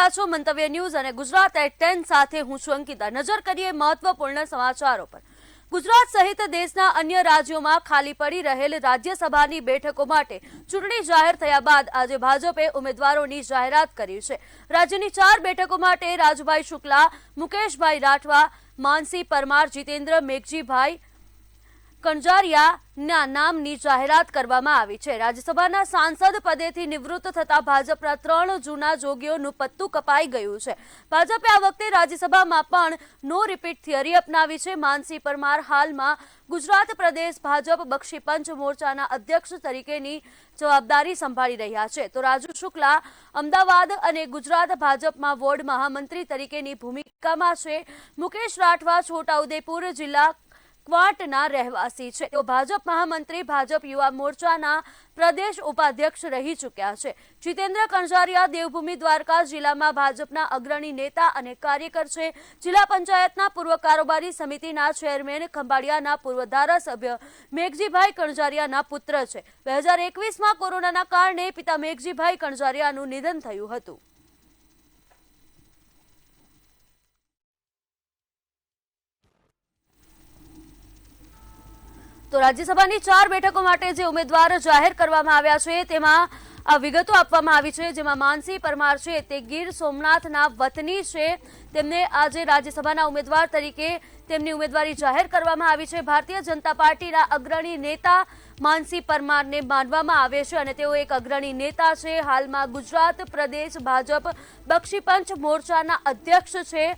રહ્યા છો મંતવ્ય ન્યૂઝ અને ગુજરાત એટ 10 સાથે હું છું અંકિતા। નજર કરીએ મહત્વપૂર્ણ સમાચારો પર। ગુજરાત સહિત દેશના અન્ય રાજ્યોમાં ખાલી પડી રહેલ રાજ્યસભાની બેઠકો માટે ચૂંટણી જાહેર થયા બાદ આજે ભાજપે ઉમેદવારોની જાહેરાત કરી છે। રાજ્યની 4 બેઠકો માટે રાજુભાઈ શુક્લા, મુકેશભાઈ રાઠવા, માનસી પરમાર, જીતેન્દ્ર મેઘજીભાઈ કણઝારિયાના નામની જાહેરાત કરવામાં આવી છે। રાજ્યસભાના સાંસદ પદેથી નિવૃત્ત થતા ભાજપના 3 જૂના જોગીઓનું પત્તું કપાઈ ગયું છે। ભાજપે આ વખતે રાજ્યસભામાં પણ નો રિપીટ થિયરી અપનાવી છે। માનસી પરમાર હાલમાં ગુજરાત પ્રદેશ ભાજપ બક્ષી પંચ મોરચાના અધ્યક્ષ તરીકેની જવાબદારી સંભાળી રહ્યા છે, તો રાજુ શુક્લા અમદાવાદ અને ગુજરાત ભાજપમાં વોર્ડ મહામંત્રી તરીકેની ભૂમિકામાં છે। મુકેશ રાઠવા છોટાઉદેપુર જિલ્લા ક્વાંટના રહેવાસી છે, તો ભાજપ મહામંત્રી ભાજપ યુવા મોરચાના પ્રદેશ ઉપાધ્યક્ષ રહી ચૂક્યા છે। જીતેન્દ્ર કણઝારિયા દેવભૂમિ દ્વારકા જિલ્લામાં ભાજપના અગ્રણી નેતા અને કાર્યકર છે। જિલ્લા પંચાયતના પૂર્વ કારોબારી સમિતિના ચેરમેન ખંભાળિયાના પૂર્વ ધારાસભ્ય મેઘજીભાઈ કણઝારિયાના પુત્ર છે। 2021માં કોરોનાના કારણે પિતા મેઘજીભાઈ કણઝારિયાનું નિધન થયું હતું। તો રાજ્યસભાની 4 બેઠકો માટે જે ઉમેદવાર જાહેર કરવામાં આવ્યા છે તેમાં આ વિગતો આપવામાં આવી છે, જેમાં માનસી પરમાર છે તે ગીર સોમનાથના વતની છે। તેમને આજે રાજ્યસભાના ઉમેદવાર તરીકે તેમની ઉમેદવારી જાહેર કરવામાં આવી છે। ભારતીય જનતા પાર્ટીના અગ્રણી નેતા માનસી પરમારને માનવામાં આવે છે અને તેઓ એક અગ્રણી નેતા છે। હાલમાં ગુજરાત પ્રદેશ ભાજપ બક્ષી પંચ મોરચાના અધ્યક્ષ છે।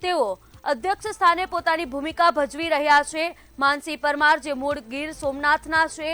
તેઓ અધ્યક્ષ સ્થાને પોતાની ભૂમિકા ભજવી રહ્યા છે। માનસી પરમાર જે મૂળ ગીર સોમનાથના છે,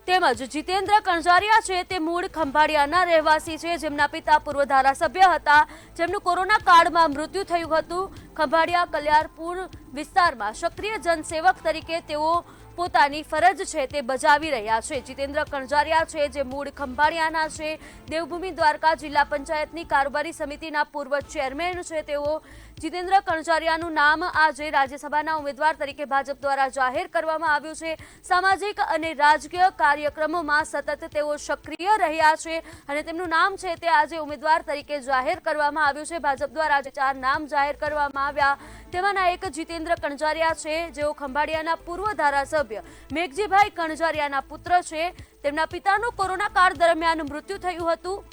તેમજ જીતેન્દ્ર કણઝારિયા છે તે મૂળ ખંભાળિયાના રહેવાસી છે, જેમના પિતા પૂર્વ ધારાસભ્ય હતા, જેમનું કોરોના કાળમાં મૃત્યુ થયું હતું। ખંભાળિયા કલ્યાણપુર વિસ્તારમાં સક્રિય જનસેવક તરીકે તેઓ પોતાની ફરજ છે તે બજાવી રહ્યા છે। જીતેન્દ્ર કણઝારિયા છે જે મૂળ ખંભાળિયાના છે, દેવભૂમિ દ્વારકા જિલ્લા પંચાયતની કારોબારી સમિતિના પૂર્વ ચેરમેન છે। તેઓ જીતેન્દ્ર કણઝારિયાનું નામ આજે રાજ્યસભાના ઉમેદવાર તરીકે ભાજપ દ્વારા જાહેર કરવામાં આવ્યું છે। સામાજિક અને રાજકીય કાર્યક્રમોમાં સતત તેઓ સક્રિય રહ્યા છે અને તેમનું નામ છે તે આજે ઉમેદવાર તરીકે જાહેર કરવામાં આવ્યું છે। ભાજપ દ્વારા આજે 4 નામ જાહેર કરવામાં આવ્યા, તેમાંના એક જીતેન્દ્ર કણઝારિયા છે, જેઓ ખંભાળિયાના પૂર્વ ધારાસભ્ય મેઘજીભાઈ કણઝારિયાના પુત્ર છે। તેમના પિતાનું કોરોના કાળ દરમિયાન મૃત્યુ થયું હતું।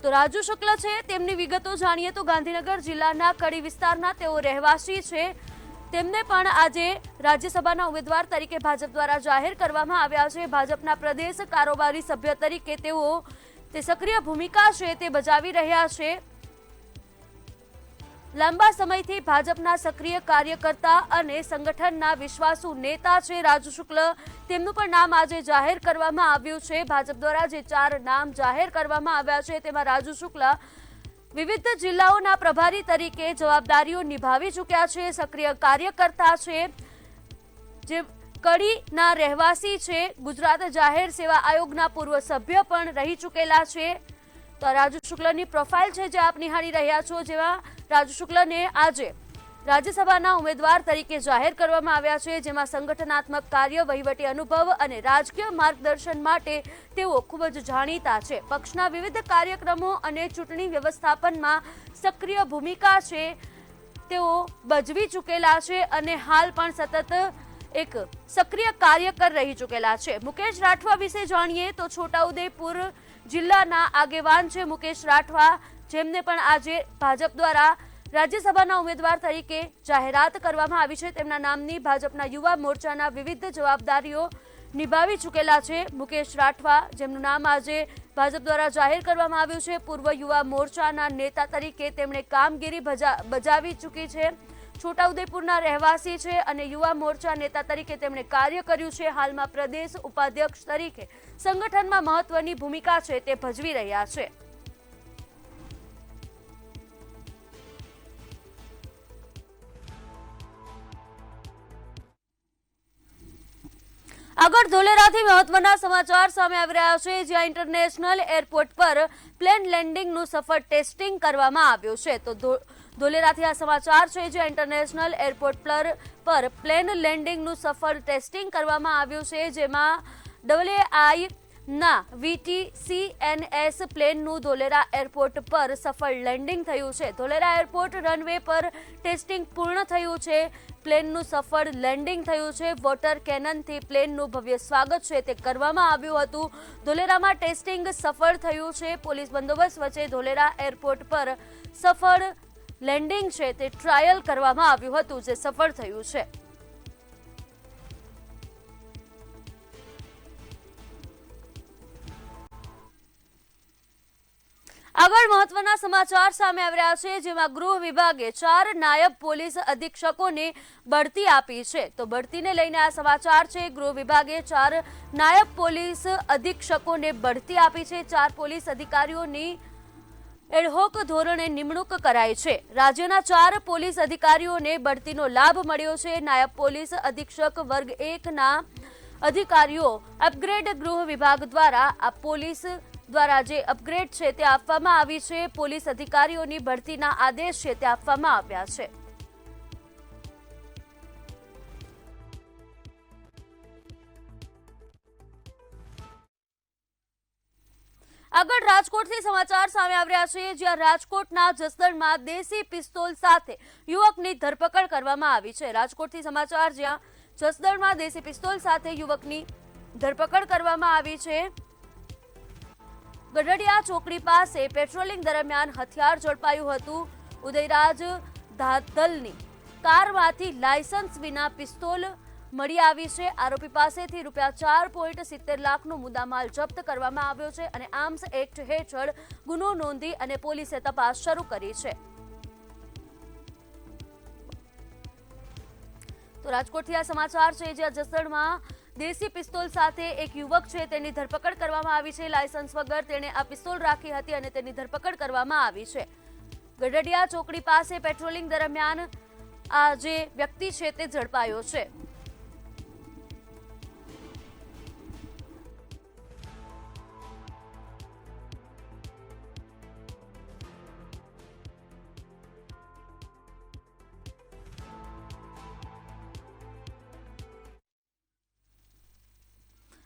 તો રાજુ શુક્લા છે, તેમની વિગતો જાણીએ તો ગાંધીનગર જિલ્લાના કડી વિસ્તારના તેઓ રહેવાસી છે। તેમને પણ આજે રાજ્યસભાના ઉમેદવાર તરીકે ભાજપ દ્વારા જાહેર કરવામાં આવ્યા છે। ભાજપના પ્રદેશ કારોબારી સભ્ય તરીકે તેઓ તે સક્રિય ભૂમિકા છે તે બજાવી રહ્યા છે। લાંબા સમયથી ભાજપના સક્રિય કાર્યકર્તા અને સંગઠનના વિશ્વાસુ નેતા છે રાજુ શુક્લા। તેમનું પણ નામ આજે જાહેર કરવામાં આવ્યું છે। ભાજપ દ્વારા જે 4 નામ જાહેર કરવામાં આવ્યા છે તેમાં રાજુ શુક્લા વિવિધ જિલ્લાઓના પ્રભારી તરીકે જવાબદારીઓ નિભાવી ચૂક્યા છે, સક્રિય કાર્યકર્તા છે, જે કડીના રહેવાસી છે, ગુજરાત જાહેર સેવા આયોગના પૂર્વ સભ્ય પણ રહી ચૂકેલા છે। તો રાજુ શુક્લાની પ્રોફાઇલ છે જે આપ નિહાળી રહ્યા છો, જેમાં રાજુ શુક્લાને આજે રાજ્યસભાના ઉમેદવાર તરીકે જાહેર કરવામાં આવ્યા છે, જેમાં સંગઠનાત્મક કાર્ય, વહીવટી અનુભવ અને રાજકીય માર્ગદર્શન માટે તેઓ ખૂબ જ જાણીતા છે। પક્ષના વિવિધ કાર્યક્રમો અને ચૂંટણી વ્યવસ્થાપનમાં સક્રિય ભૂમિકા છે તેઓ ભજવી ચૂકેલા છે અને હાલ પણ સતત એક સક્રિય કાર્યકર રહી ચૂકેલા છે। મુકેશ રાઠવા વિશે જાણીએ તો છોટાઉદેપુર જિલ્લાના આગેવાન છે મુકેશ રાઠવા, જેમને પણ આજે ભાજપ દ્વારા રાજ્યસભાના ઉમેદવાર તરીકે જાહેરાત કરવામાં આવી છે। તેમના નામની ભાજપના યુવા મોરચાના વિવિધ જવાબદારીઓ નિભાવી ચૂકેલા છે મુકેશ રાઠવા, જેમનું નામ આજે ભાજપ દ્વારા જાહેર કરવામાં આવ્યું છે। પૂર્વ યુવા મોરચાના નેતા તરીકે તેમણે કામગીરી બજાવી ચૂકી છે। છોટાઉદેપુરના રહેવાસી છે અને યુવા મોરચા નેતા તરીકે તેમણે કાર્ય કર્યું છે। હાલમાં પ્રદેશ ઉપાધ્યક્ષ તરીકે સંગઠનમાં મહત્વની ભૂમિકા છે તે ભજવી રહ્યા છે। આગળ ધોલેરાથી મહત્વના સમાચાર સામે આવી રહ્યા છે, જ્યાં ઇન્ટરનેશનલ એરપોર્ટ પર પ્લેન લેન્ડિંગનું સફળ ટેસ્ટિંગ કરવામાં આવ્યું છે। તો ધોલેરાથી આ સમાચાર છે, જ્યાં ઇન્ટરનેશનલ એરપોર્ટ પર પ્લેન લેન્ડિંગનું સફળ ટેસ્ટિંગ કરવામાં આવ્યું છે, જેમાં ના VTCNS પ્લેનનું ધોલેરા એરપોર્ટ પર સફળ લેન્ડિંગ થયું છે। ધોલેરા એરપોર્ટ રનવે પર ટેસ્ટિંગ પૂર્ણ થયું છે। પ્લેનનું સફળ લેન્ડિંગ થયું છે। વોટર કેનનથી પ્લેનનું ભવ્ય સ્વાગત છે તે કરવામાં આવ્યું હતું। ધોલેરામાં ટેસ્ટિંગ સફળ થયું છે। પોલીસ બંદોબસ્ત વચ્ચે ધોલેરા એરપોર્ટ પર સફળ લેન્ડિંગ છે તે ટ્રાયલ કરવામાં આવ્યું હતું, જે સફળ થયું છે। આગળ મહત્વના સમાચાર સામે આવી રહ્યા છે, જેમાં ગૃહ વિભાગે 4 નાયબ પોલીસ અધિક્ષકોને બઢતી આપી છે। તો બઢતીને લઈને આ સમાચાર છે। ગૃહ વિભાગે 4 નાયબ પોલીસ અધિક્ષકોને બઢતી આપી છે। 4 પોલીસ અધિકારીઓની એડહોક ધોરણે નિમણૂક કરાઈ છે। રાજ્યના 4 પોલીસ અધિકારીઓને બઢતીનો લાભ મળ્યો છે। નાયબ પોલીસ અધિક્ષક વર્ગ 1ના અધિકારીઓ અપગ્રેડ ગૃહ વિભાગ દ્વારા આ પોલીસ દ્વારા જે અપગ્રેડ છે તે આપવામાં આવી છે। પોલીસ અધિકારીઓની બઢતીના આદેશ છે તે આપવામાં આવ્યા છે। આગળ રાજકોટથી સમાચાર સામે આવી રહ્યા છે, જ્યાં રાજકોટના જસદણમાં દેશી પિસ્તોલ સાથે યુવકની ધરપકડ કરવામાં આવી છે। રાજકોટથી સમાચાર, જ્યાં જસદણમાં દેશી પિસ્તોલ સાથે યુવકની ધરપકડ કરવામાં આવી છે। ગઢડિયા ચોકડી પાસે પેટ્રોલિંગ દરમિયાન હથિયાર ઝડપાયું હતું। ઉદયરાજ ધાધલની કારમાંથી લાયસન્સ વિના પિસ્તોલ મળી આવી છે। આરોપી પાસેથી ₹4.70 લાખનો મુદ્દામાલ જપ્ત કરવામાં આવ્યો છે અને આર્મ્સ એક્ટ હેઠળ ગુનો નોંધી અને પોલીસે તપાસ શરૂ કરી છે। તો રાજકોટથી આ સમાચાર છે, જ્યાં જસદણમાં દેશી પિસ્તોલ સાથે એક યુવક છે તેની ધરપકડ કરવામાં આવી છે। લાયસન્સ વગર તેણે આ પિસ્તોલ રાખી હતી અને તેની ધરપકડ કરવામાં આવી છે। ગઢડિયા ચોકડી પાસે પેટ્રોલિંગ દરમિયાન આ જે વ્યક્તિ છે તે ઝડપાયો છે।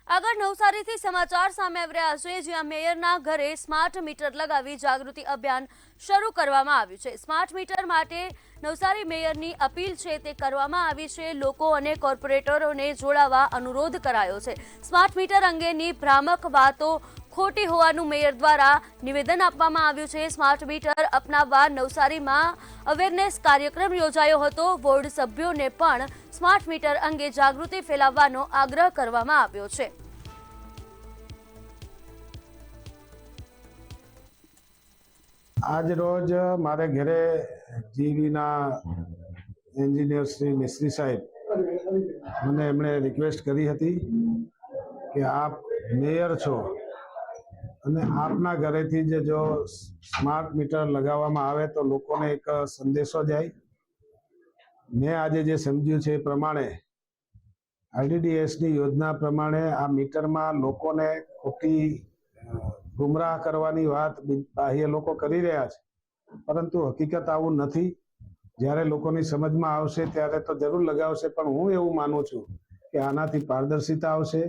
આગળ નવસારીથી સમાચાર સામે આવી રહ્યા છે, જ્યાં મેયરના ઘરે સ્માર્ટ મીટર લગાવી જાગૃતિ અભિયાન શરૂ કરવામાં આવ્યું છે। સ્માર્ટ મીટર માટે નવસારી મેયરની અપીલ છે તે કરવામાં આવી છે। લોકો અને કોર્પોરેટરોને જોડાવા અનુરોધ કરાયો છે। સ્માર્ટ મીટર અંગેની ભ્રામક વાતો ખોટી હોવાનું મેયર દ્વારા નિવેદન આપવામાં આવ્યું છે। સ્માર્ટ મીટર અપનાવવા નવસારીમાં અવેરનેસ કાર્યક્રમ યોજાયો હતો। વોર્ડ સભ્યોને પણ સ્માર્ટ મીટર અંગે જાગૃતિ ફેલાવવાનો આગ્રહ કરવામાં આવ્યો છે। આજ રોજ મારે ઘરે જીવીના એન્જિનિયર શ્રી મિસ્ત્રી સાહેબ મને એમણે રિક્વેસ્ટ કરી હતી કે આપ મેયર છો અને આપના ઘરેથી જે જો સ્માર્ટ મીટર લગાવવામાં આવે તો લોકોને એક સંદેશો જાય। મેં આજે જે સમજ્યું છે એ પ્રમાણે IDDSની યોજના પ્રમાણે આ મીટરમાં લોકોને ખોટી ગુમરાહ કરવાની વાત બાહ્ય લોકો કરી રહ્યા છે, પરંતુ હકીકત આવું નથી। જ્યારે લોકોની સમજમાં આવશે ત્યારે તો જરૂર લગાવશે, પણ હું એવું માનું છું કે આનાથી પારદર્શિતા આવશે।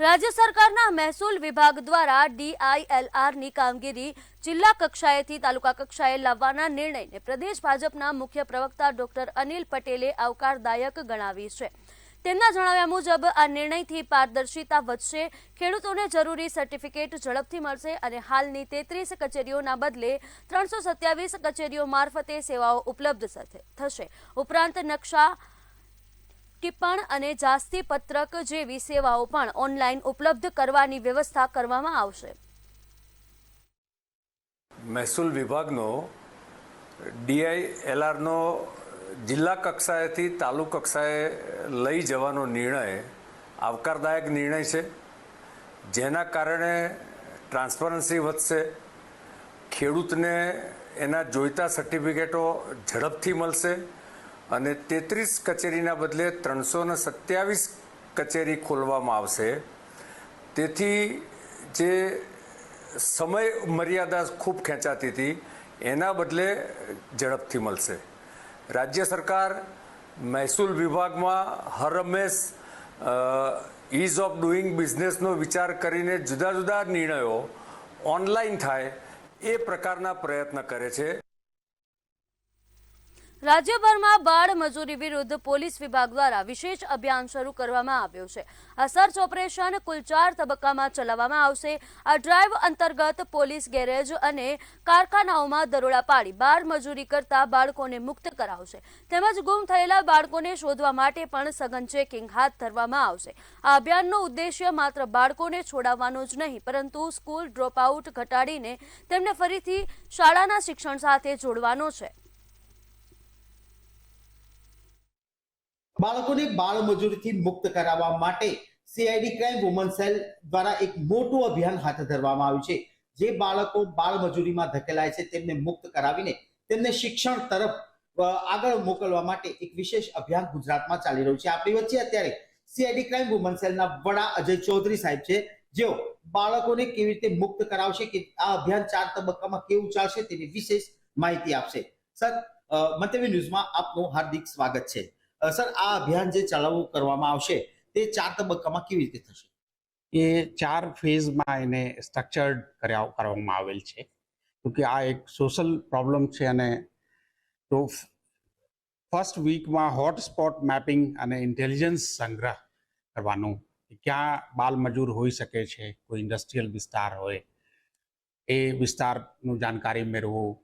રાજ્ય સરકારના મહેસૂલ વિભાગ દ્વારા DILRની કામગીરી જિલ્લા કક્ષાએથી તાલુકા કક્ષાએ લાવવાના નિર્ણયને પ્રદેશ ભાજપના મુખ્ય પ્રવક્તા ડોક્ટર અનિલ પટેલે આવકારદાયક ગણાવી છે। તેમના જણાવ્યા મુજબ આ નિર્ણયથી પારદર્શિતા વધશે, ખેડૂતોને જરૂરી સર્ટિફિકેટ ઝડપથી મળશે અને હાલની 33 કચેરીઓના બદલે 327 કચેરીઓ મારફતે સેવાઓ ઉપલબ્ધ થશે। ઉપરાંત નકશા, ટિપ્પણ અને જાસ્તી પત્રક જેવી સેવાઓ પણ ઓનલાઈન ઉપલબ્ધ કરવાની વ્યવસ્થા કરવામાં આવશે। મહેસૂલ વિભાગનો DILRનો જિલ્લા કક્ષાએથી તાલુકા કક્ષાએ લઈ જવાનો નિર્ણય આવકારદાયક નિર્ણય છે, જેના કારણે ટ્રાન્સપરન્સી વધશે, ખેડૂતને એના જોઈતા સર્ટિફિકેટો ઝડપથી મળશે અને 33 કચેરીના બદલે 327 કચેરી ખોલવામાં આવશે। તેથી જે સમય મર્યાદા ખૂબ ખેંચાતી હતી એના બદલે ઝડપથી મળશે। રાજ્ય સરકાર મહેસૂલ વિભાગમાં હર હંમેશ ઇઝ ઓફ ડુઈંગ બિઝનેસનો વિચાર કરીને જુદા જુદા નિર્ણયો ઓનલાઈન થાય એ પ્રકારના પ્રયત્ન કરે છે. રાજ્યભરમાં બાળ મજૂરી વિરુદ્ધ પોલીસ વિભાગ દ્વારા વિશેષ અભિયાન શરૂ કરવામાં આવ્યું છે. આ સર્ચ ઓપરેશન કુલ 4 તબક્કામાં ચલાવવામાં આવશે. આ ડ્રાઈવ અંતર્ગત પોલીસ ગેરેજ અને કારખાનાઓમાં દરોડા પાડી બાળ મજૂરી કરતા બાળકોને મુક્ત કરાવશે તેમજ ગુમ થયેલા બાળકોને શોધવા માટે પણ સઘન ચેકિંગ હાથ ધરવામાં આવશે. આ અભિયાનનો ઉદ્દેશ્ય માત્ર બાળકોને છોડાવવાનો જ નહીં પરંતુ સ્કૂલ ડ્રોપઆઉટ ઘટાડીને તેમને ફરીથી શાળાના શિક્ષણ સાથે જોડવાનો છે. બાળકોને બાળ મજૂરીથી મુક્ત કરાવવા માટે સીઆઈડી ક્રાઇમ વુમન સેલ દ્વારા એક મોટું અભિયાન હાથ ધરવામાં આવ્યું છે. જે બાળકો બાળ મજૂરીમાં ધકેલાય છે તેમને મુક્ત કરાવીને તેમને શિક્ષણ તરફ આગળ મોકલવા માટે એક વિશેષ અભિયાન ગુજરાતમાં ચાલી રહ્યું છે. આપણી વચ્ચે અત્યારે સીઆઈડી ક્રાઇમ વુમન સેલના વડા અજય ચૌધરી સાહેબ છે, જેઓ બાળકોને કેવી રીતે મુક્ત કરાવશે કે આ અભિયાન 4 તબક્કામાં કેવું ચાલશે તેની વિશેષ માહિતી આપશે. સર, મંતવ્ય ન્યૂઝમાં આપનું હાર્દિક સ્વાગત છે. સર, આ અભિયાન જે ચલાવવું કરવામાં આવશે તે 4 તબક્કામાં કેવી રીતે થશે? એ 4 ફેઝમાં એને સ્ટ્રક્ચર્ડ કરવામાં આવેલ છે, કે આ એક સોશિયલ પ્રોબ્લેમ છે. અને તો ફર્સ્ટ વીકમાં હોટસ્પોટ મેપિંગ અને ઇન્ટેલિજન્સ સંગ્રહ કરવાનું, ક્યાં બાલ મજૂર હોઈ શકે છે, કોઈ ઇન્ડસ્ટ્રીયલ વિસ્તાર હોય એ વિસ્તારનું જાણકારી મેળવવું,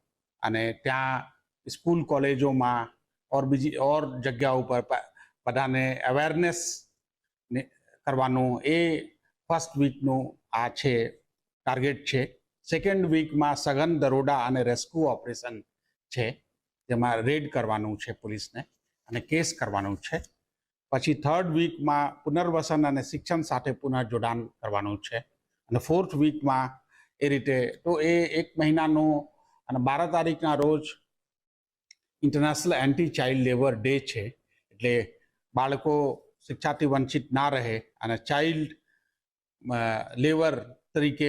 અને ત્યાં સ્કૂલ કોલેજોમાં બીજી જગ્યા ઉપર બધાને અવેરનેસ કરવાનું, એ ફર્સ્ટ વીકનું આ છે ટાર્ગેટ છે. સેકન્ડ વીકમાં સઘન દરોડા અને રેસ્ક્યુ ઓપરેશન છે, જેમાં રેડ કરવાનું છે પોલીસને અને કેસ કરવાનું છે. પછી થર્ડ વીકમાં પુનર્વસન અને શિક્ષણ સાથે પુનઃજોડાણ કરવાનું છે. અને ફોર્થ વીકમાં એ રીતે તો એ 1 મહિનાનું, અને 12 તારીખના રોજ international anti child labour day છે, એટલે બાળકો શિક્ષાથી વંચિત ના રહે અને ચાઇલ્ડ લેબર તરીકે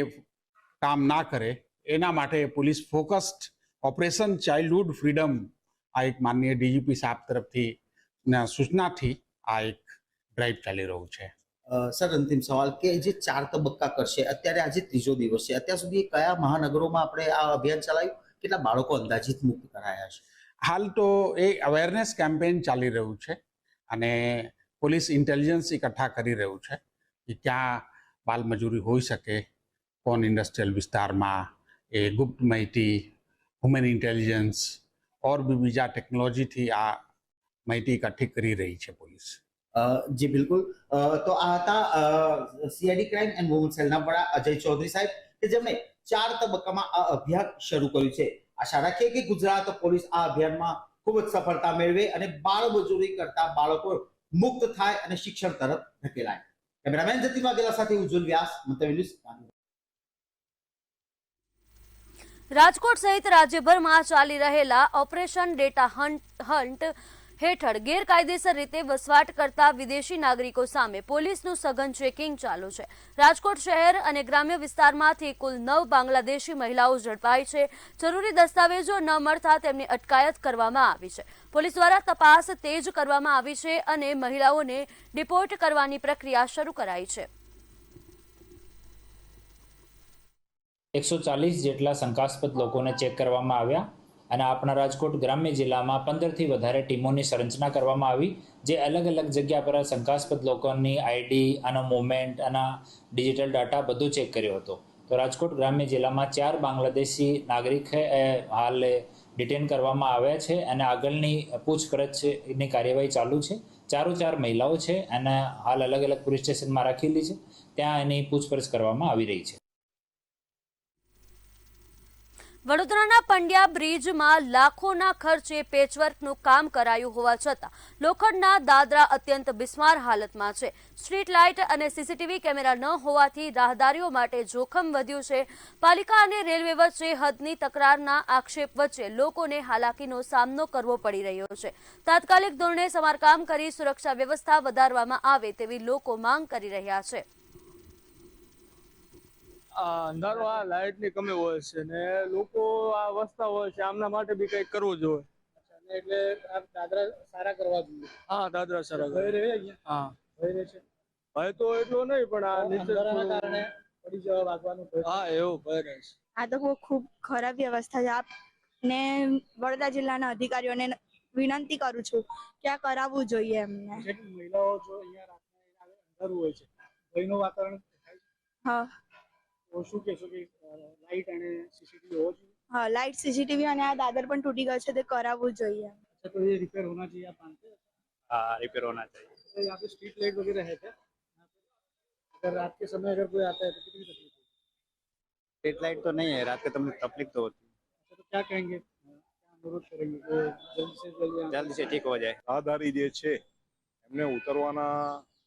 કામ ના કરે એના માટે police focused operation childhood freedom, આ એક માનનીય ડીજીપી સાહેબ તરફથી સૂચનાથી આ એક ડ્રાઈવ ચાલી રહ્યું છે. સર, અંતિમ સવાલ કે જે 4 તબક્કા કરશે, અત્યારે આજે 3જો દિવસ છે, અત્યાર સુધી કયા મહાનગરોમાં આપણે આ અભિયાન ચલાવ્યું, કેટલા બાળકો અંદાજિત મુક્ત કરાયા છે? હાલ તો એ અવેરનેસ કેમ્પેન ચાલી રહ્યું છે અને પોલીસ ઇન્ટેલિજન્સ એકઠા કરી રહ્યું છે કે ક્યાં બાલ મજૂરી હોઈ શકે, કોણ ઇન્ડસ્ટ્રીયલ વિસ્તારમાં, એ ગુપ્ત માહિતી, હ્યુમન ઇન્ટેલિજન્સ ઓર બીજા ટેકનોલોજીથી આ માહિતી એકઠી કરી રહી છે પોલીસ. જી બિલકુલ. તો આ હતા સીઆઈડી ક્રાઇમ એન્ડ વુમન સેલના વડા અજય ચૌધરી સાહેબ, કે જેમણે 4 તબક્કામાં આ અભિયાન શરૂ કર્યું છે. આશા રાખીએ કે ગુજરાત પોલીસ આ અભિયાનમાં ખૂબ જ સફળતા મેળવે અને બાળ મજૂરી કરતા બાળકો મુક્ત થાય અને શિક્ષણ તરફ ધકેલાય. કેમેરામેન જતીન વાઘેલા સાથે ઉજ્જવલ વ્યાસ, મંતવ્ય ન્યૂઝ. રાજકોટ સહિત રાજ્યભરમાં ચાલી રહેલા ઓપરેશન ડેટા હન્ટ હેઠળ ગેરકાયદેસર રીતે વસવાટ કરતા વિદેશી નાગરિકો સામે પોલીસનું સઘન ચેકિંગ ચાલુ છે. રાજકોટ શહેર અને ગ્રામ્ય વિસ્તારમાંથી કુલ 9 બાંગ્લાદેશી મહિલાઓ ઝડપાઈ છે. જરૂરી દસ્તાવેજો ન મળતા તેમની અટકાયત કરવામાં આવી છે. પોલીસ દ્વારા તપાસ તેજ કરવામાં આવી છે અને મહિલાઓને ડિપોર્ટ કરવાની પ્રક્રિયા શરૂ કરાઈ છે. 140 જેટલા શંકાસ્પદ લોકોને ચેક કરવામાં આવ્યા અને આપણા રાજકોટ ગ્રામ્ય જિલ્લામાં 15થી વધારે ટીમોની સંરચના કરવામાં આવી, જે અલગ અલગ જગ્યા પર શંકાસ્પદ લોકોની આઈડી, આનો મૂવમેન્ટ, આના ડિજિટલ ડાટા બધું ચેક કર્યો હતો. તો રાજકોટ ગ્રામ્ય જિલ્લામાં 4 બાંગ્લાદેશી નાગરિક હાલ ડિટેન કરવામાં આવ્યા છે અને આગળની પૂછપરછની કાર્યવાહી ચાલુ છે. 4 મહિલાઓ છે અને હાલ અલગ અલગ પોલીસ સ્ટેશનમાં રાખેલી છે, ત્યાં એની પૂછપરછ કરવામાં આવી રહી છે. વડોદરાના પંડ્યા બ્રિજમાં લાખોના ખર્ચે પેચવર્કનું કામ કરાયું હોવા છતાં લોખંડના દાદરા અત્યંત બિસ્માર હાલતમાં છે. સ્ટ્રીટ લાઇટ અને સીસીટીવી કેમેરા ન હોવાથી રાહદારીઓ માટે જોખમ વધ્યું છે. પાલિકા અને રેલવે વચ્ચે હદની તકરારના આક્ષેપ વચ્ચે લોકોને હાલાકીનો સામનો કરવો પડી રહ્યો છે. તાત્કાલિક ધોરણે સમારકામ કરી સુરક્ષા વ્યવસ્થા વધારવામાં આવે તેવી લોકો માંગ કરી રહ્યા છે. અંધારો આ લાઇટ ની કમી હોય છે ને લોકો આ વસતા હોય છે, આમના માટે બી કઈક કરવું જોઈએ. એટલે દાદરા સારા કરવા જોઈએ. હા, દાદરા સારા. હા, છે હવે તો એટલો નહીં પણ આ નીચે કારણે પડી જવા વાગવાનું હા એવું ભય રહે છે. આ તો ખૂબ ખરાબ વ્યવસ્થા છે. આપને વડોદરા જિલ્લાના અધિકારીઓને વિનંતી કરું છું કે આ કરાવવું જોઈએ એમને. મહિલાઓ જો અહીંયા રાત્રે અંધારું હોય છે, ભયનું વાતાવરણ થાય છે. હા, તો શું કહેશો કે લાઇટ અને સીસીટીવી હોવો જોઈએ? હા, લાઇટ, સીસીટીવી અને આ દાદર પણ તૂટી ગયો છે, તે કરાવવું જોઈએ. अच्छा, तो ये रिपेयर होना चाहिए आप मानते हैं? हाँ, रिपेयर होना चाहिए. तो यहाँ पे स्ट्रीट लाइट वगैरह है क्या? अगर रात के समय अगर कोई आता है तो कितनी तकलीफ होती स्ट्रीट लाइट तो नहीं है, रात के तुम तकलीफ तो होती है? तो क्या कहेंगे, क्या अनुरोध करेंगे कि जल्द से जल्द है, जल्दी से ठीक हो जाए. રાહદારી જે છે એમને ઉતરવાના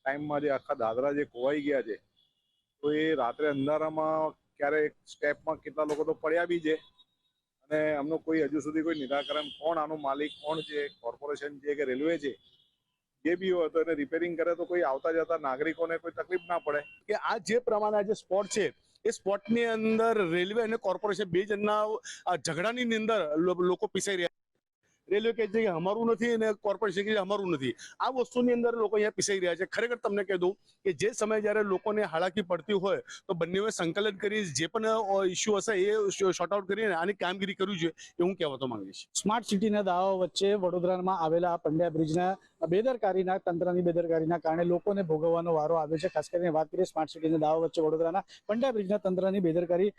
ટાઈમમાં જે આખા દાદરા જે ખોવાઈ ગયા છે, તો એ રાત્રે અંધારામાં ક્યારેક સ્ટેપમાં કેટલા લોકો તો પડ્યા બી છે અને આમનો કોઈ હજુ સુધી કોઈ નિરાકરણ, કોણ આનું માલિક કોણ છે, કોર્પોરેશન છે કે રેલવે છે, જે બી હોય તો એને રિપેરિંગ કરે તો કોઈ આવતા જતા નાગરિકોને કોઈ તકલીફ ના પડે. કે આ જે પ્રમાણે આ જે સ્પોટ છે એ સ્પોટની અંદર રેલવે અને કોર્પોરેશન બે જણના ઝઘડાની અંદર લોકો પીસાઈ રહ્યા. રેલવે કહે છે કે અમારું નથી અને કોર્પોરેશન કહે છે અમારું નથી. આ વસ્તુની અંદર લોકો અહીંયા પીસાઈ રહ્યા છે. ખરેખર તમને કહી દઉં કે જે સમયે જ્યારે લોકોને હાલાકી પડતી હોય તો બંનેએ સંકલન કરી જે પણ ઇસ્યુ હશે એ શોર્ટ આઉટ કરીને આની કામગીરી કરવી જોઈએ એ હું કહેવા માંગીશ. સ્માર્ટ સિટીના દાવાઓ વચ્ચે વડોદરામાં આવેલા પંડ્યા બ્રિજના બેદરકારીના, તંત્રની બેદરકારીના કારણે લોકોને ભોગવવાનો વારો આવ્યો છે. ખાસ કરીને વાત કરીએ સ્માર્ટ સિટીના દાવા વચ્ચે વડોદરાના પંડ્યા બ્રિજના તંત્રની બેદરકારી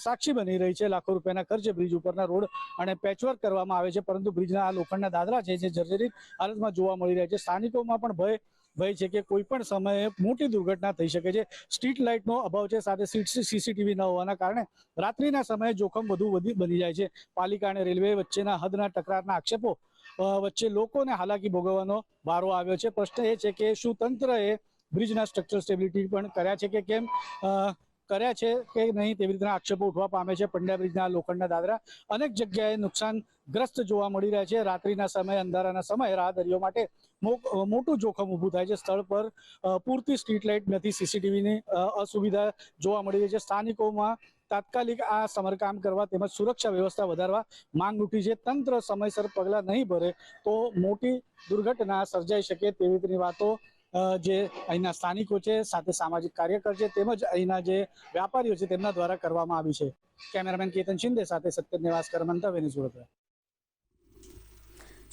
સાક્ષી બની રહી છે. લાખો રૂપિયાના ખર્ચે બ્રિજ ઉપરના રોડ અને પેચવર્ક કરવામાં આવે છે, પરંતુ બ્રિજના આ લોખંડના દાદરા છે જે જર્જરિત હાલતમાં જોવા મળી રહ્યા છે. સ્થાનિકોમાં પણ ભય છે કે કોઈ પણ સમયે મોટી દુર્ઘટના થઈ શકે છે. સ્ટ્રીટ લાઇટનો અભાવ છે, સાથે સીસીટીવી ન હોવાના કારણે રાત્રિના સમયે જોખમ વધુ બની જાય છે. પાલિકા અને રેલવે વચ્ચેના હદના તકરારના આક્ષેપો વચ્ચે લોકોને હાલાકી ભોગવવાનો વારો આવ્યો છે. પ્રશ્ન એ છે કે શું તંત્રએ બ્રિજના સ્ટ્રક્ચર સ્ટેબિલિટી પણ કર્યા છે કે કેમ કર્યા છે કે નહીં, તેવી રીતના આક્ષેપો ઉઠવા પામે છે. પંડ્યા બ્રિજના લોખંડના દાદરા અનેક જગ્યાએ નુકસાનગ્રસ્ત જોવા મળી રહ્યા છે. રાત્રિના સમયે, અંધારાના સમયે રાહદારીઓ માટે મોટું જોખમ ઊભું થાય છે. સ્થળ પર પૂરતી સ્ટ્રીટ લાઇટ નથી, સીસીટીવીની અસુવિધા જોવા મળી રહી છે. સ્થાનિકોમાં તાત્કાલિક આ સમારકામ કરવા તેમજ સુરક્ષા વ્યવસ્થા વધારવા માંગ ઉઠી છે. તંત્ર સમયસર પગલાં નહીં ભરે તો મોટી દુર્ઘટના સર્જાઈ શકે તેવી રીતની વાતો જે અહીંના સ્થાનિકો છે, સાથે સામાજિક કાર્યકર છે, તેમજ અહીંના જે વ્યાપારીઓ છે તેમના દ્વારા કરવામાં આવી છે. કેમેરામેન કેતન શિંદે સાથે સત્ય નિવાસકર, મંતવ્ય ન્યૂઝ વડોદરા.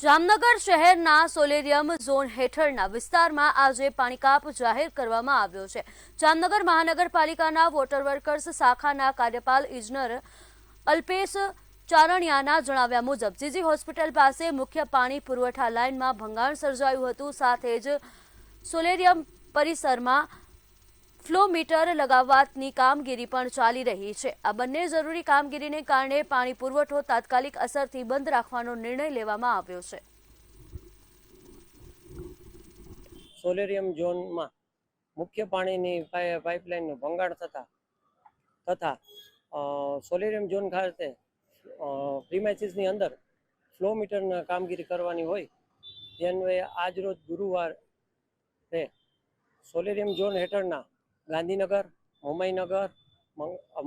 જામનગર શહેરના સોલેરિયમ ઝોન હેઠળના વિસ્તારમાં આજે પાણીકાપ જાહેર કરવામાં આવ્યો છે. જામનગર મહાનગરપાલિકાના વોટર વર્કર્સ શાખાના કાર્યપાલ ઇજનેર અલ્પેશ ચારણિયાના જણાવ્યા મુજબ જીજી હોસ્પિટલ પાસે મુખ્ય પાણી પુરવઠા લાઇનમાં ભંગાણ સર્જાયું હતું. સાથે જ સોલેરિયમ પરિસરમાં ફ્લો મીટર લગાવવાની કામગીરી પણ ચાલી રહી છે. આ બંને જરૂરી કામગીરીને કારણે પાણી પુરવઠો તાત્કાલિક અસરથી બંધ રાખવાનો નિર્ણય લેવામાં આવ્યો છે. સોલેરિયમ ઝોનમાં મુખ્ય પાણીની પાઇપલાઇનનું ભંગાણ તથા સોલેરિયમ ઝોન ખાતે પ્રીમાઇસીસની અંદર ફ્લો મીટરના કામગીરી કરવાની હોય જે અન્વયે આજરોજ ગુરુવારે સોલેરિયમ ઝોન હેઠળના ગાંધીનગર,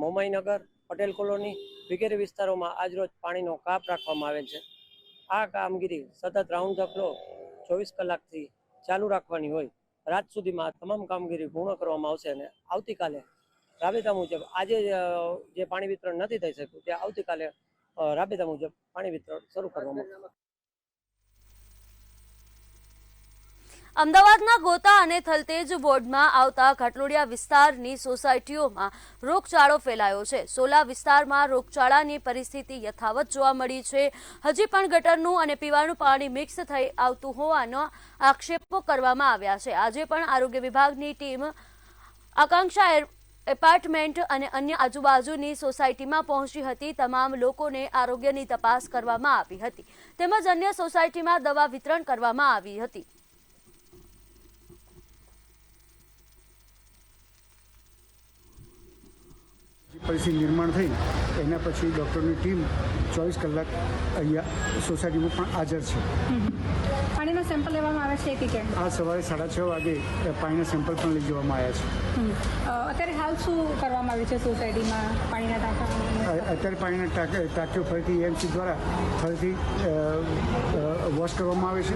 મોમાઈનગર, પટેલ કોલોની વગેરે વિસ્તારોમાં આજરોજ પાણીનો કાપ રાખવામાં આવેલ છે. આ કામગીરી સતત રાઉન્ડ ધ ક્લોક 24 કલાકથી ચાલુ રાખવાની હોય. રાત સુધીમાં તમામ કામગીરી પૂર્ણ કરવામાં આવશે અને આવતીકાલે રાબેતા મુજબ આજે જે પાણી વિતરણ નથી થઈ શક્યું તે આવતીકાલે રાબેતા મુજબ પાણી વિતરણ શરૂ કરવામાં આવશે. અમદાવાદના ગોતા અને થલતેજ વોર્ડમાં આવતા ઘાટલોડિયા વિસ્તારની સોસાયટીઓમાં રોગચાળો ફેલાયો છે. સોલા વિસ્તારમાં રોગચાળાની પરિસ્થિતિ યથાવત જોવા મળી છે. હજી પણ ગટરનું અને પીવાનું પાણી મિક્સ થઈ આવતું હોવાનો આક્ષેપો કરવામાં આવ્યા છે. આજે પણ આરોગ્ય વિભાગની ટીમ આકાંક્ષા એપાર્ટમેન્ટ અને અન્ય આજુબાજુની સોસાયટીમાં પહોંચી હતી. તમામ લોકોને આરોગ્યની તપાસ કરવામાં આવી હતી તેમજ અન્ય સોસાયટીમાં દવા વિતરણ કરવામાં આવી હતી. પરિસ્થિતિ નિર્માણ થઈ એના પછી ડૉક્ટરની ટીમ 24 કલાક અહીંયા સોસાયટીમાં પણ હાજર છે. પાણીના સેમ્પલ લેવામાં આવે છે કે કેમ? આ સવારે 6:30 વાગે પાણીના સેમ્પલ પણ લઈ જવામાં આવ્યા છે. અત્યારે હાલ શું કરવામાં આવ્યું છે સોસાયટીમાં પાણીના ટાંકા? અત્યારે પાણીના ટાંકીઓ ફરીથી એમસી દ્વારા ફરીથી વોશ કરવામાં આવે છે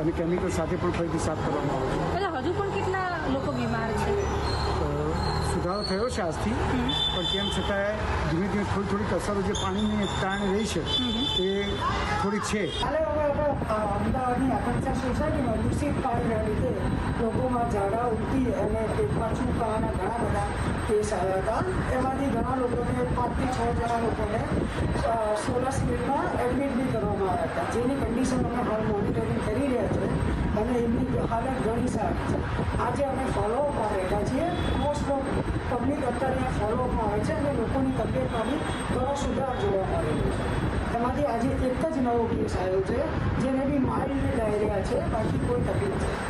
અને કેમિકલ સાથે પણ ફરીથી સાફ કરવામાં આવે છે. હજુ પણ કેટલા લોકો બીમાર સુધારો થયો છે આજથી, પણ તેમ છતાં ધીમે ધીમે થોડી કસરો જે પાણીને કારણે રહી છે એ થોડીક છે. અમદાવાદની આકાંક્ષા સોસાયટીમાં દૂષિત પાણીના લીધે લોકોમાં ઝાડા ઉલટી અને પેટમાં ચૂકાવાના ઘણા બધા કેસ આવ્યા હતા. એમાંથી ઘણા લોકોને 5 થી 6 જણા લોકોને સોલા સિવિલમાં એડમિટ બી કરવામાં આવ્યા હતા, જેની કન્ડિશન અમે હાલ મોનિટરિંગ કરી રહ્યા છે અને એમની હાલત ઘણી સારી છે. આજે અમે ફોલોઅપમાં રહેતા છીએ. મોસ્ટ ઓફ પબ્લિક અત્યારે આ ફોલોઅપમાં આવે છે અને લોકોની તબિયતમાં બી ઘણો સુધાર જોવા મળેલો છે. એમાંથી આજે એક જ નવો કેસ આવ્યો છે, જેને બી માઇલ્ડ ડાયરિયા છે, બાકી કોઈ તકલીફ નથી.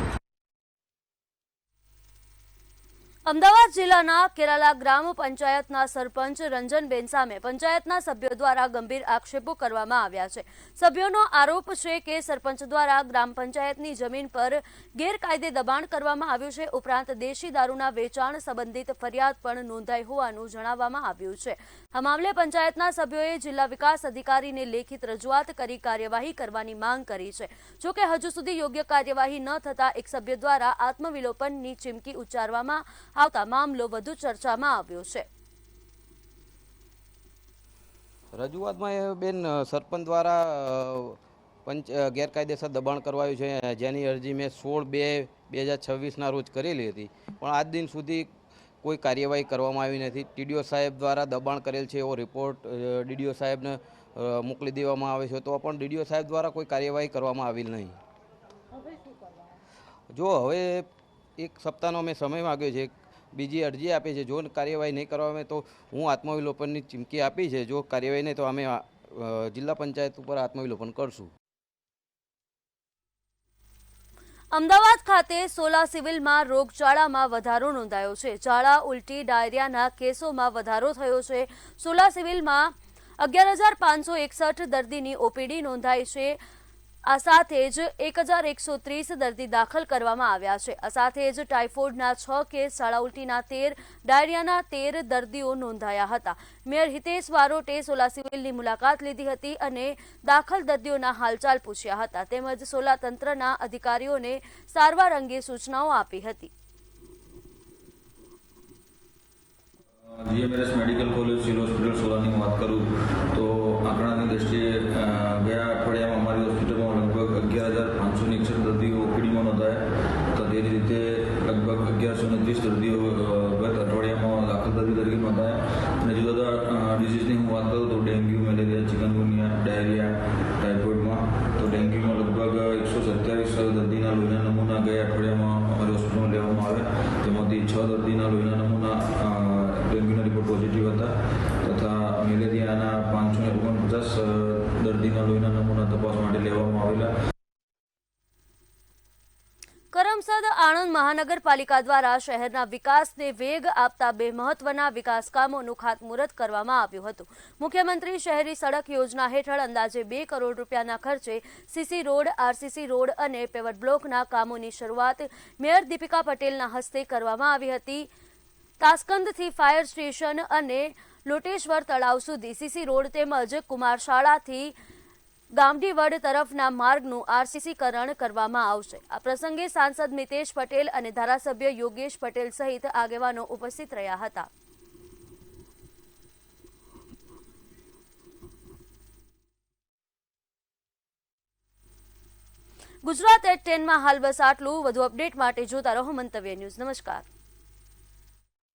અમદાવાદ જિલ્લાના કેરાલા ગ્રામ પંચાયતના સરપંચ રંજનબેન સામે પંચાયતના સભ્યો દ્વારા ગંભીર આક્ષેપો કરવામાં આવ્યા છે. સભ્યોનો આરોપ છે કે સરપંચ દ્વારા ગ્રામ પંચાયતની જમીન પર ગેરકાયદે દબાણ કરવામાં આવ્યું છે. ઉપરાંત દેશી દારૂના વેચાણ સંબંધિત ફરિયાદ પણ નોંધાઈ હોવાનું જણાવવામાં આવ્યું છે. આ મામલે પંચાયતના સભ્યોએ જિલ્લા વિકાસ અધિકારીને લેખિત રજૂઆત કરી કાર્યવાહી કરવાની માંગ કરી છે. જોકે હજુ સુધી યોગ્ય કાર્યવાહી ન થતા એક સભ્ય દ્વારા આત્મવિલોપનની ચીમકી ઉચ્ચારવામાં આવતા મામલો વધુ ચર્ચામાં આવ્યો છે. રજૂઆતમાં બેન સરપંચ દ્વારા ગેરકાયદેસર દબાણ કરવાયું છે, જેની અરજી મેં 16/2/2026ના રોજ કરેલી હતી, પણ આજ દિન સુધી કોઈ કાર્યવાહી કરવામાં આવી નથી. ટીડીઓ સાહેબ દ્વારા દબાણ કરેલ છે એવો રિપોર્ટ ડીડીઓ સાહેબને મોકલી દેવામાં આવે છે, તો પણ ડીડીઓ સાહેબ દ્વારા કોઈ કાર્યવાહી કરવામાં આવેલ નહીં. જો હવે એક સપ્તાહનો અમે સમય માગ્યો છે, બીજી અરજી આપી છે. જો કાર્યવાહી નહીં કરવામાં આવે તો હું આત્મવિલોપનની ચીમકી આપી છે. જો કાર્યવાહી નહીં તો અમે જિલ્લા પંચાયત ઉપર આત્મવિલોપન કરશું. અમદાવાદ ખાતે સોલા સિવિલમાં રોગચાળામાં વધારો નોંધાયો છે. ઝાડા ઉલટી ડાયરિયાના કેસોમાં વધારો થયો છે. સોલા સિવિલમાં 11,561 દર્દીની ઓપીડી નોંધાઈ છે. આ સાથે જ 1,130 દર્દી દાખલ કરવામાં આવ્યા છે. આ સાથે જ ટાઇફોઇડના 6 કેસ, ઝાડા ઉલટીના 13, ડાયરિયાના 13 દર્દીઓ નોંધાયા હતા. મેયર હિતેશ વારોટે સોલા સિવિલની મુલાકાત લીધી હતી અને દાખલ દર્દીઓના હાલચાલ પૂછ્યા હતા, તેમજ સોલા તંત્રના અધિકારીઓને સારવાર અંગે સૂચનાઓ આપી હતી. GMRS medical college civil hospital સોલાની વાત કરું તો આંકડાની દ્રષ્ટિએ ગયા અઠવાડિયામાં અમારી હોસ્પિટલમાં લગભગ 11,561 દર્દીઓ ઓપીડીમાં નોંધાયા, તો તે જ રીતે લગભગ 1,130 દર્દીઓ ગત અઠવાડિયામાં દાખલ દર્દી તરીકે નોંધાયા. અને જુદા જુદા ડિઝીઝની હું વાત કરું તો ડેન્ગ્યુ, મેલેરિયા, ચિકનગુનિયા, ડાયરિયા, ટાઇફોઇડમાં તો ડેન્ગ્યુમાં લગભગ 127 દર્દીના લોહીના નમૂના ગયા અઠવાડિયામાં અમારી હોસ્પિટલમાં લેવામાં આવ્યા, તેમાંથી 6 દર્દીના લોહીના નમૂના ડેન્ગ્યુના રિપોર્ટ પોઝિટિવ હતા, તથા મેલેરિયાના 549 દર્દીના લોહીના નમૂના તપાસ માટે લેવામાં આવેલા. કરમસદ આણંદ મહાનગરપાલિકા દ્વારા શહેરના વિકાસને વેગ આપતા 2 મહત્વના વિકાસ કામોનું ખાતમુહૂર્ત કરવામાં આવ્યું હતું. મુખ્યમંત્રી શહેરી સડક યોજના હેઠળ અંદાજે 2 કરોડ રૂપિયાના ખર્ચે સીસી રોડ, આરસીસી રોડ અને પેવર બ્લોકના કામોની શરૂઆત મેયર દીપિકા પટેલના હસ્તે કરવામાં આવી હતી. તાસ્કંદથી ફાયર સ્ટેશન અને લોટેશ્વર તળાવ સુધી સીસી રોડ તેમજ કુમારશાળાથી ગામડીવડ તરફના માર્ગનું આરસીસીકરણ કરવામાં આવશે. આ પ્રસંગે સાંસદ મિતેશ પટેલ અને ધારાસભ્ય યોગેશ પટેલ સહિત આગેવાનો ઉપસ્થિત રહ્યા હતા. ગુજરાત એટ 10માં હાલ બસ આટલું. વધુ અપડેટ માટે જોતા રહો મંતવ્ય ન્યૂઝ. નમસ્કાર.